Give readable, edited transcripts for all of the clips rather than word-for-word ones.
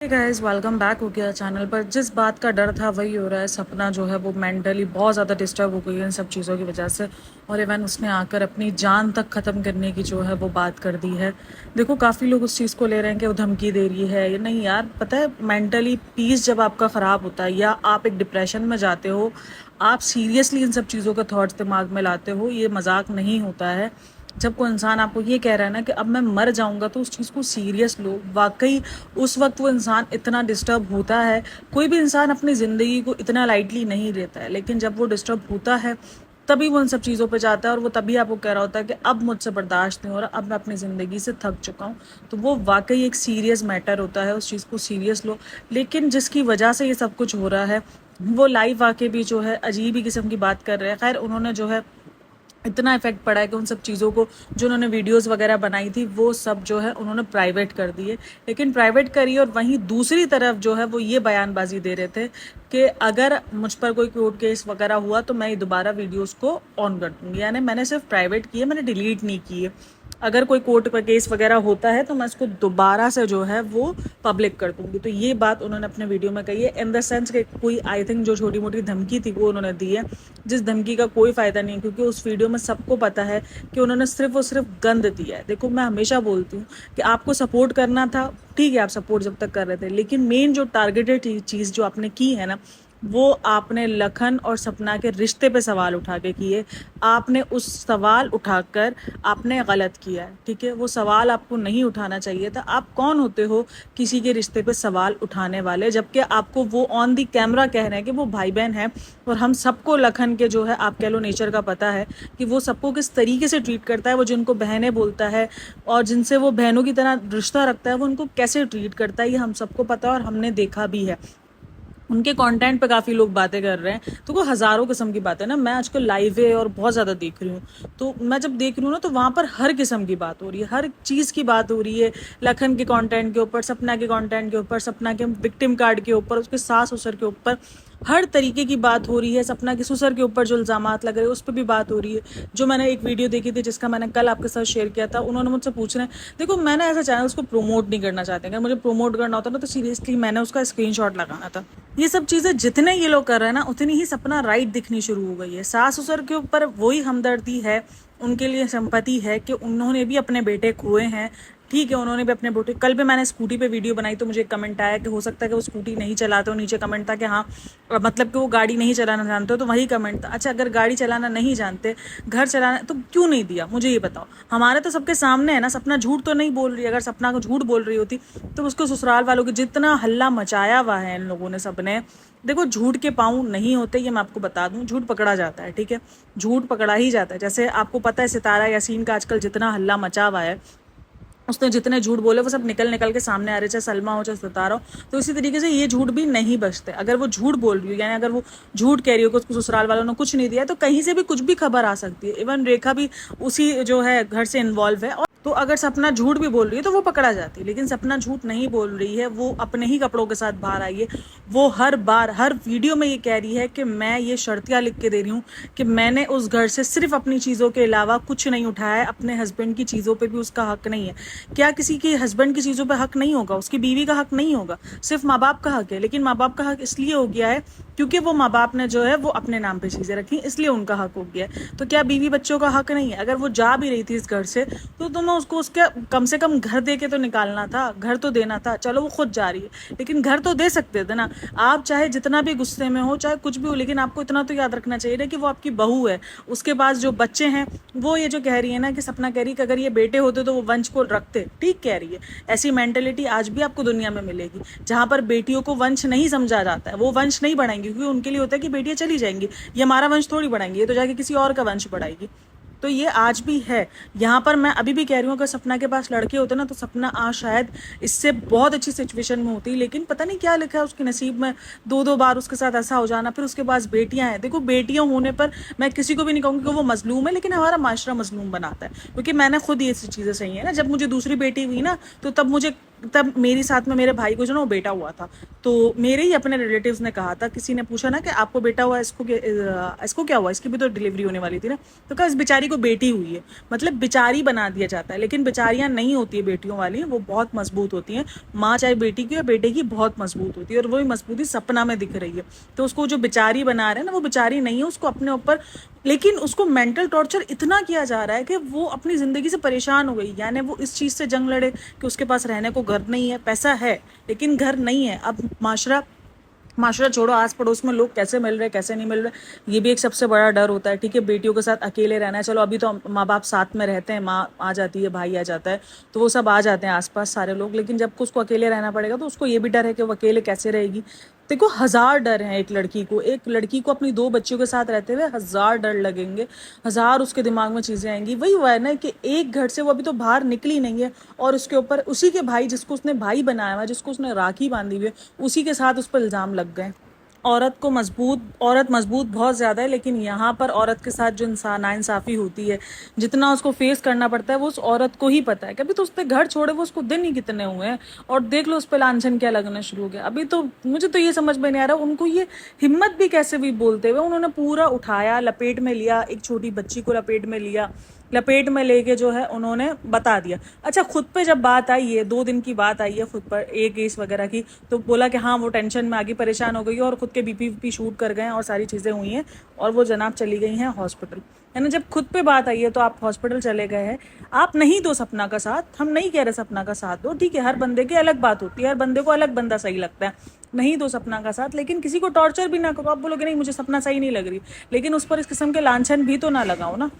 Guys welcome back हो गया channel पर। जिस बात का डर था वही हो रहा है। सपना जो है वो मेंटली बहुत ज़्यादा डिस्टर्ब हो गई है इन सब चीज़ों की वजह से, और इवन उसने आकर अपनी जान तक ख़त्म करने की जो है वो बात कर दी है। देखो काफ़ी लोग उस चीज़ को ले रहे हैं कि वो धमकी दे रही है। ये नहीं यार, पता है मेंटली पीस जब आपका ख़राब होता है या आप एक डिप्रेशन में जाते हो, आप सीरियसली इन सब चीज़ों का थॉट्स दिमाग में लाते हो, ये मजाक नहीं होता है। जब कोई इंसान आपको ये कह रहा है ना कि अब मैं मर जाऊंगा, तो उस चीज़ को सीरियस लो। वाकई उस वक्त वो इंसान इतना डिस्टर्ब होता है। कोई भी इंसान अपनी ज़िंदगी को इतना लाइटली नहीं लेता है, लेकिन जब वो डिस्टर्ब होता है तभी वो इन सब चीज़ों पे जाता है, और वो तभी आपको कह रहा होता है कि अब मुझसे बर्दाश्त नहीं हो रहा, अब मैं अपनी ज़िंदगी से थक चुका हूँ। तो वो वाकई एक सीरियस मैटर होता है, उस चीज़ को सीरियस लो। लेकिन जिसकी वजह से ये सब कुछ हो रहा है वो लाइव आके भी जो है अजीब ही किस्म की बात कर रहे हैं। खैर, उन्होंने जो है इतना इफेक्ट पड़ा है कि उन सब चीज़ों को, जो उन्होंने वीडियोस वगैरह बनाई थी, वो सब जो है उन्होंने प्राइवेट कर दिए। लेकिन प्राइवेट करी और वहीं दूसरी तरफ जो है वो ये बयानबाजी दे रहे थे कि अगर मुझ पर कोई कोर्ट केस वगैरह हुआ तो मैं दोबारा वीडियोस को ऑन कर दूंगी। यानी मैंने सिर्फ प्राइवेट की है, मैंने डिलीट नहीं की है। अगर कोई कोर्ट का केस वगैरह होता है तो मैं इसको दोबारा से जो है वो पब्लिक कर दूंगी। तो ये बात उन्होंने अपने वीडियो में कही है, इन द सेंस कि कोई आई थिंक जो छोटी मोटी धमकी थी वो उन्होंने दी है, जिस धमकी का कोई फ़ायदा नहीं है, क्योंकि उस वीडियो में सबको पता है कि उन्होंने सिर्फ और सिर्फ गंद दिया है। देखो, मैं हमेशा बोलती हूँ कि आपको सपोर्ट करना था, ठीक है, आप सपोर्ट जब तक कर रहे थे, लेकिन मेन जो टारगेटेड चीज़ जो आपने की है ना, वो आपने लखन और सपना के रिश्ते पे सवाल उठा के किए। आपने उस सवाल उठाकर आपने गलत किया है, ठीक है। वो सवाल आपको नहीं उठाना चाहिए था। आप कौन होते हो किसी के रिश्ते पे सवाल उठाने वाले, जबकि आपको वो ऑन दी कैमरा कह रहे हैं कि वो भाई बहन है। और हम सबको लखन के जो है, आप कह लो, नेचर का पता है कि वो सबको किस तरीके से ट्रीट करता है। वो जिनको बहनें बोलता है और जिनसे वो बहनों की तरह रिश्ता रखता है, वो उनको कैसे ट्रीट करता है, ये हम सबको पता है और हमने देखा भी है। उनके कंटेंट पे काफ़ी लोग बातें कर रहे हैं, तो वो हज़ारों किस्म की बातें ना, मैं आजकल लाइव है और बहुत ज़्यादा देख रही हूँ। तो मैं जब देख रही हूँ ना, तो वहाँ पर हर किस्म की बात हो रही है, हर चीज़ की बात हो रही है। लखन के कंटेंट के ऊपर, सपना के कंटेंट के ऊपर, सपना के विक्टिम कार्ड के ऊपर, उसके सास ससुर के ऊपर, हर तरीके की बात हो रही है। सपना के ससुर के ऊपर जो इल्ज़ामात लग रहे हैं उस पर भी बात हो रही है। जो मैंने एक वीडियो देखी थी, जिसका मैंने कल आपके साथ शेयर किया था, उन्होंने मुझसे पूछ रहे हैं, देखो मैंने ऐसा चैनल को प्रमोट नहीं करना चाहते, अगर मुझे प्रमोट करना होता ना तो सीरियसली मैंने उसका स्क्रीनशॉट लगाना था। ये सब चीज़ें जितने ये लोग कर रहे हैं ना, उतनी ही सपना राइट दिखनी शुरू हो गई है। सास ससुर के ऊपर वही हमदर्दी है, उनके लिए सिंपैथी है कि उन्होंने भी अपने बेटे खोए हैं, ठीक है, उन्होंने भी अपने बेटे। कल भी मैंने स्कूटी पे वीडियो बनाई तो मुझे एक कमेंट आया कि हो सकता है कि वो स्कूटी नहीं चलाते हो, नीचे कमेंट था कि हाँ, मतलब कि वो गाड़ी नहीं चलाना जानते हो, तो वही कमेंट था। अच्छा, अगर गाड़ी चलाना नहीं जानते, घर चलाना, तो क्यों नहीं दिया, मुझे ये बताओ। हमारे तो सबके सामने है ना, सपना झूठ तो नहीं बोल रही। अगर सपना को झूठ बोल रही होती तो उसको ससुराल वालों के जितना हल्ला मचाया हुआ है इन लोगों ने, सबने। देखो, झूठ के पाँव नहीं होते, ये मैं आपको बता दूं। झूठ पकड़ा जाता है, ठीक है, झूठ पकड़ा ही जाता है। जैसे आपको पता है सितारा यासीन का आजकल जितना हल्ला मचा हुआ है, उसने जितने झूठ बोले वो सब निकल निकल के सामने आ रहे, चाहे सलमा हो चाहे सितारा हो। तो इसी तरीके से ये झूठ भी नहीं बचते। अगर वो झूठ बोल रही हो, यानी अगर वो झूठ कह रही हो कि उसको ससुराल वालों ने कुछ नहीं दिया, तो कहीं से भी कुछ भी खबर आ सकती है। इवन रेखा भी उसी जो है घर से इन्वॉल्व है। और तो अगर सपना झूठ भी बोल रही है तो वो पकड़ा जाती है, लेकिन सपना झूठ नहीं बोल रही है। वो अपने ही कपड़ों के साथ बाहर आई है। वो हर बार हर वीडियो में ये कह रही है कि मैं ये शर्तियाँ लिख के दे रही हूँ कि मैंने उस घर से सिर्फ अपनी चीज़ों के अलावा कुछ नहीं उठाया है, अपने हस्बैंड की चीज़ों पे भी उसका हक नहीं है। क्या किसी के हस्बैंड की चीज़ों पे हक नहीं होगा? उसकी बीवी का हक नहीं होगा, सिर्फ माँ बाप का हक है। लेकिन माँ बाप का हक इसलिए हो गया है क्योंकि वो माँ बाप ने जो है वो अपने नाम पे चीज़ें रखी, इसलिए उनका हक हो गया है। तो क्या बीवी बच्चों का हक नहीं है? अगर वो जा भी रही थी इस घर से, तो तुम्हें उसको उसके कम से कम घर दे के तो निकालना था, घर तो देना था। चलो वो खुद जा रही है, लेकिन घर तो दे सकते थे ना। आप चाहे जितना भी गुस्से में हो, चाहे कुछ भी हो, लेकिन आपको इतना तो याद रखना चाहिए ना कि वो आपकी बहू है। उसके पास जो बच्चे हैं, वो ये जो कह रही है ना कि सपना कह रही है कि अगर ये बेटे होते तो वो वंश को रखते, ठीक कह रही है। ऐसी मेंटेलिटी आज भी आपको दुनिया में मिलेगी, जहां पर बेटियों को वंश नहीं समझा जाता है। वो वंश नहीं बढ़ाएंगी, क्योंकि उनके लिए होता है कि बेटियां चली जाएंगी, ये हमारा वंश थोड़ी बढ़ाएंगी, ये तो जाके किसी और का वंश बढ़ाएगी। तो ये आज भी है। यहाँ पर मैं अभी भी कह रही हूँ, अगर सपना के पास लड़के होते ना, तो सपना आज शायद इससे बहुत अच्छी सिचुएशन में होती। लेकिन पता नहीं क्या लिखा है उसके नसीब में, दो दो बार उसके साथ ऐसा हो जाना। फिर उसके पास बेटियां हैं। देखो, बेटियां होने पर मैं किसी को भी नहीं कहूँगी कि वो मजलूम है, लेकिन हमारा माशरा मजलूम बनाता है। क्योंकि मैंने खुद ये चीज़ें सही है ना, जब मुझे दूसरी बेटी हुई ना, तो तब मुझे तब मेरी साथ में मेरे भाई को जो ना वो बेटा हुआ था, तो मेरे ही अपने रिलेटिव्स ने कहा था, किसी ने पूछा ना कि आपको बेटा हुआ, इसको क्या हुआ, इसकी भी तो डिलीवरी होने वाली थी ना, तो कहा इस बेचारी को बेटी हुई है। मतलब बेचारी बना दिया जाता है, लेकिन बेचारियां नहीं होती है बेटियों वाली, वो बहुत मजबूत होती हैं। माँ चाहे बेटी की या बेटे की बहुत मजबूत होती है, और वही मजबूती सपना में दिख रही है। तो उसको जो बेचारी बना रहे हैं ना, वो बेचारी नहीं है, उसको अपने ऊपर, लेकिन उसको मेंटल टॉर्चर इतना किया जा रहा है कि वो अपनी ज़िंदगी से परेशान हो गई। यानी वो इस चीज़ से जंग लड़े कि उसके पास रहने को घर नहीं है, पैसा है लेकिन घर नहीं है। अब माशरा माशरा छोड़ो, आस पड़ोस में लोग कैसे मिल रहे कैसे नहीं मिल रहे, ये भी एक सबसे बड़ा डर होता है। ठीक है, बेटियों के साथ अकेले रहना है, चलो अभी तो माँ बाप साथ में रहते हैं, माँ आ जाती है, भाई आ जाता है, तो वो सब आ जाते हैं आसपास सारे लोग, लेकिन जब उसको अकेले रहना पड़ेगा तो उसको ये भी डर है कि वो अकेले कैसे रहेगी। देखो, हजार डर हैं एक लड़की को अपनी 2 बच्चियों के साथ रहते हुए हजार डर लगेंगे, हजार उसके दिमाग में चीजें आएंगी। वही हुआ है ना कि एक घर से वो अभी तो बाहर निकली नहीं है, और उसके ऊपर उसी के भाई, जिसको उसने भाई बनाया हुआ, जिसको उसने राखी बांधी हुई है, उसी के साथ उस पर इल्जाम लग गए। औरत मजबूत बहुत ज़्यादा है, लेकिन यहाँ पर औरत के साथ जो इंसान नाइंसाफ़ी होती है, जितना उसको फेस करना पड़ता है, वो उस औरत को ही पता है। कभी तो उसने घर छोड़े वो उसको दिन ही कितने हुए हैं, और देख लो उस पर लांछन क्या लगना शुरू हो गया। अभी तो मुझे तो ये समझ में नहीं आ रहा उनको ये हिम्मत भी कैसे हुई बोलते हुए। उन्होंने पूरा उठाया, लपेट में लिया, एक छोटी बच्ची को लपेट में लिया, लपेट में लेके जो है उन्होंने बता दिया। अच्छा, खुद पे जब बात आई है, 2 दिन की बात आई है खुद पर एक केस वगैरह की, तो बोला कि हाँ वो टेंशन में आ गई, परेशान हो गई और खुद के बीपी शूट कर गए हैं और सारी चीज़ें हुई हैं, और वो जनाब चली गई हैं हॉस्पिटल। है ना, जब खुद पे बात आई है तो आप हॉस्पिटल चले गए हैं। आप नहीं दो सपना का साथ, हम नहीं कह रहे सपना का साथ दो, ठीक है, हर बंदे की अलग बात होती है, हर बंदे को अलग बंदा सही लगता है। नहीं दो सपना का साथ, लेकिन किसी को टॉर्चर भी ना करो। आप बोलोगे नहीं मुझे सपना सही नहीं लग रही, लेकिन उस पर इस किस्म के लांछन भी तो ना लगाओ ना।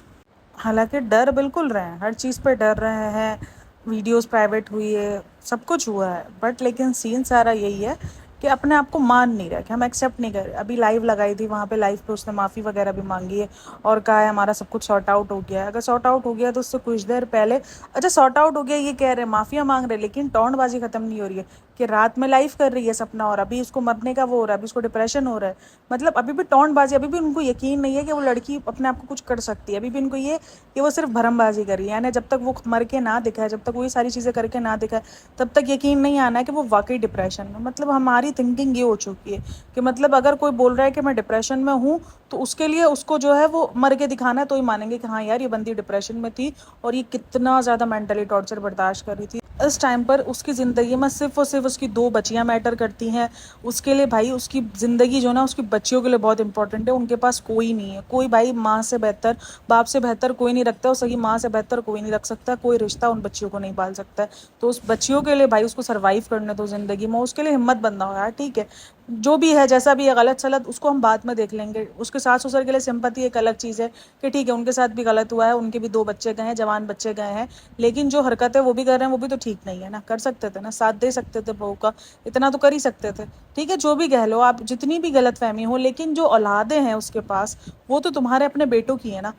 हालांकि डर बिल्कुल रहे हैं, हर चीज़ पे डर रहे हैं, वीडियोस प्राइवेट हुई है, सब कुछ हुआ है, बट लेकिन सीन सारा यही है कि अपने आप को मान नहीं रहा, कि हम एक्सेप्ट नहीं कर रहे। अभी लाइव लगाई थी, वहाँ पे लाइव पे उसने माफ़ी वगैरह भी मांगी है और कहा है हमारा सब कुछ सॉर्ट आउट हो गया है। अगर सॉर्ट आउट हो गया तो उससे कुछ देर पहले, अच्छा सॉर्ट आउट हो गया ये कह रहे हैं, माफ़िया मांग रहे, लेकिन टौंडबाजी खत्म नहीं हो रही है कि रात में लाइव कर रही है सपना, और अभी उसको मरने का वो हो रहा है, अभी उसको डिप्रेशन हो रहा है। मतलब अभी भी टौंडबाजी, अभी भी उनको यकीन नहीं है कि वो लड़की अपने आप को कुछ कर सकती है। अभी भी उनको ये कि वो सिर्फ भरमबाजी कर रही है। यानी जब तक वो मर के ना दिखाए, जब तक वो ये सारी चीज़ें करके ना दिखाए, तब तक यकीन नहीं आना है कि वो वाकई डिप्रेशन में। मतलब हमारी थिंकिंग ये हो चुकी है कि मतलब अगर कोई बोल रहा है कि मैं डिप्रेशन में हूँ, तो उसके लिए उसको जो है वो मर के दिखाना है, तो ही मानेंगे कि हाँ यार ये बंदी डिप्रेशन में थी और ये कितना ज़्यादा मेंटली टॉर्चर बर्दाश्त कर रही थी। इस टाइम पर उसकी ज़िंदगी में सिर्फ और सिर्फ उसकी 2 बच्चियां मैटर करती हैं। उसके लिए भाई उसकी ज़िंदगी जो ना उसकी बच्चियों के लिए बहुत इंपॉर्टेंट है। उनके पास कोई नहीं है, कोई भाई माँ से बेहतर, बाप से बेहतर कोई नहीं रखता, और सही माँ से बेहतर कोई नहीं रख सकता, कोई रिश्ता उन बच्चियों को नहीं पाल सकता है। तो उस बच्चियों के लिए भाई उसको सर्वाइव करने दो ज़िंदगी में, उसके लिए हिम्मत बनना हो यार। ठीक है, जो भी है जैसा भी है, गलत सलत उसको हम बाद में देख लेंगे। उसके सास ससुर के लिए सिंपैथी एक अलग चीज़ है कि ठीक है उनके साथ भी गलत हुआ है, उनके भी 2 बच्चे गए हैं, जवान बच्चे गए हैं, लेकिन जो हरकत है वो भी कर रहे हैं, वो भी तो ठीक नहीं है ना। कर सकते थे ना, साथ दे सकते थे बहू का, इतना तो कर ही सकते थे। ठीक है, जो भी कह लो आप, जितनी भी गलत फहमी हो, लेकिन जो औलादे हैं उसके पास, वो तो तुम्हारे अपने बेटों की है ना।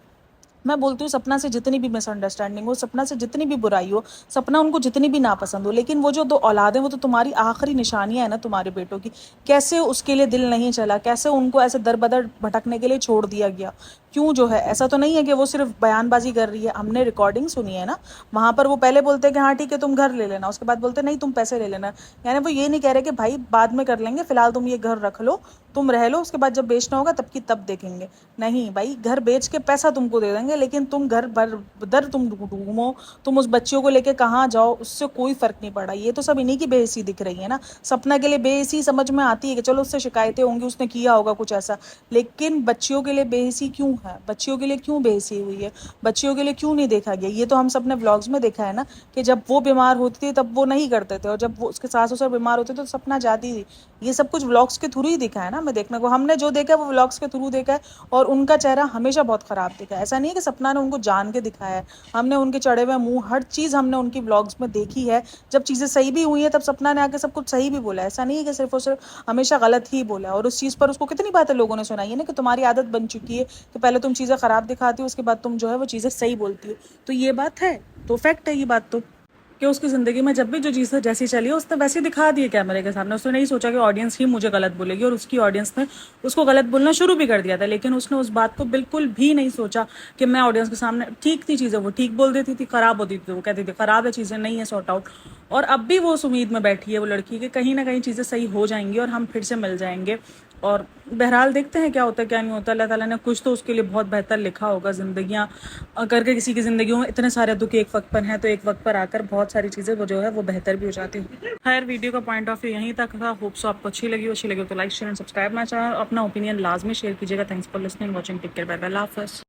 मैं बोलती हूँ सपना से जितनी भी मिसअंडरस्टैंडिंग हो, सपना से जितनी भी बुराई हो, सपना उनको जितनी भी नापसंद हो, लेकिन वो जो 2 औलादें, वो तो तुम्हारी आखिरी निशानियां है ना तुम्हारे बेटों की। कैसे उसके लिए दिल नहीं चला, कैसे उनको ऐसे दर बदर भटकने के लिए छोड़ दिया गया, क्यों जो है। ऐसा तो नहीं है कि वो सिर्फ बयानबाजी कर रही है, हमने रिकॉर्डिंग सुनी है ना, वहाँ पर वो पहले बोलते हैं कि हाँ ठीक है तुम घर ले लेना, उसके बाद बोलते नहीं तुम पैसे ले लेना। यानी वो ये नहीं कह रहे कि भाई बाद में कर लेंगे, फिलहाल तुम ये घर रख लो, तुम रह लो, उसके बाद जब बेचना होगा तब की तब देखेंगे। नहीं भाई, घर बेच के पैसा तुमको दे देंगे, लेकिन तुम घर भर दर तुम घूमो, तुम उस बच्चियों को लेके कहाँ जाओ, उससे कोई फर्क नहीं पड़ा। ये तो सब इन्हीं की बेइज्जती दिख रही है ना। सपना के लिए बेइज्जती समझ में आती है कि चलो उससे शिकायतें होंगी, उसने किया होगा कुछ ऐसा, लेकिन बच्चियों के लिए बेइज्जती क्यों है, बच्चियों के लिए क्यों बेइज्जती हुई है, बच्चियों के लिए क्यों नहीं देखा गया। ये तो हम सब ने व्लॉग्स में देखा है ना कि जब वो बीमार होती थी तब वो नहीं करते थे, और जब वो उसके सास ससुर बीमार होते थे तो सपना जाती थी। ये सब कुछ व्लॉग्स के थ्रू ही दिखा है ना हमें देखने को, हमने जो देखा है वो व्लॉग्स के थ्रू देखा है, और उनका चेहरा हमेशा बहुत खराब दिखा है। ऐसा नहीं है कि सपना ने उनको जान के दिखाया है, हमने उनके चढ़े हुए मुंह, हर चीज़ हमने उनकी व्लॉग्स में देखी है। जब चीज़ें सही भी हुई है तब सपना ने आके सब कुछ सही भी बोला है। ऐसा नहीं है कि सिर्फ और सिर्फ हमेशा गलत ही बोला है। और उस चीज़ पर उसको कितनी बातें लोगों ने सुनाई है ना कि तुम्हारी आदत बन चुकी है कि पहले तुम चीज़ें खराब दिखाती हो, उसके बाद तुम जो है वो चीज़ें सही बोलती हो। तो ये बात है, तो फैक्ट है ये बात तो। कि उसकी ज़िंदगी में जब भी जो चीज़ें जैसी चली उसने वैसे दिखा दी कैमरे के सामने। उसने नहीं सोचा कि ऑडियंस ही मुझे गलत बोलेगी, और उसकी ऑडियंस ने उसको गलत बोलना शुरू भी कर दिया था। लेकिन उसने उस बात को बिल्कुल भी नहीं सोचा कि मैं ऑडियंस के सामने ठीक थी चीज़ें, वो ठीक बोल देती थी, ख़राब होती थी वो कहती थी ख़राब है चीज़ें, नहीं है सॉर्ट आउट। और अब भी वो उस उम्मीद में बैठी है वो लड़की कि कहीं ना कहीं चीज़ें सही हो जाएंगी और हम फिर से मिल जाएंगे। और बहरहाल देखते हैं क्या होता है क्या नहीं होता। अल्लाह ताला ने कुछ तो उसके लिए बहुत बेहतर लिखा होगा। ज़िंदगियाँ करके किसी की ज़िंदगियों में इतने सारे दुख एक वक्त पर हैं, तो एक वक्त पर आकर बहुत सारी चीज़ें वो जो है वो बेहतर भी हो जाती हैं। खैर, वीडियो का पॉइंट ऑफ व्यू यहीं तक था। होप सो आपको अच्छी लगी हो तो like share and subscribe my channel. अपना ओपिनियन लाजमी शेयर कीजिएगा। Thanks for listening watching, take care, bye bye, अल्लाह हाफ़िज़।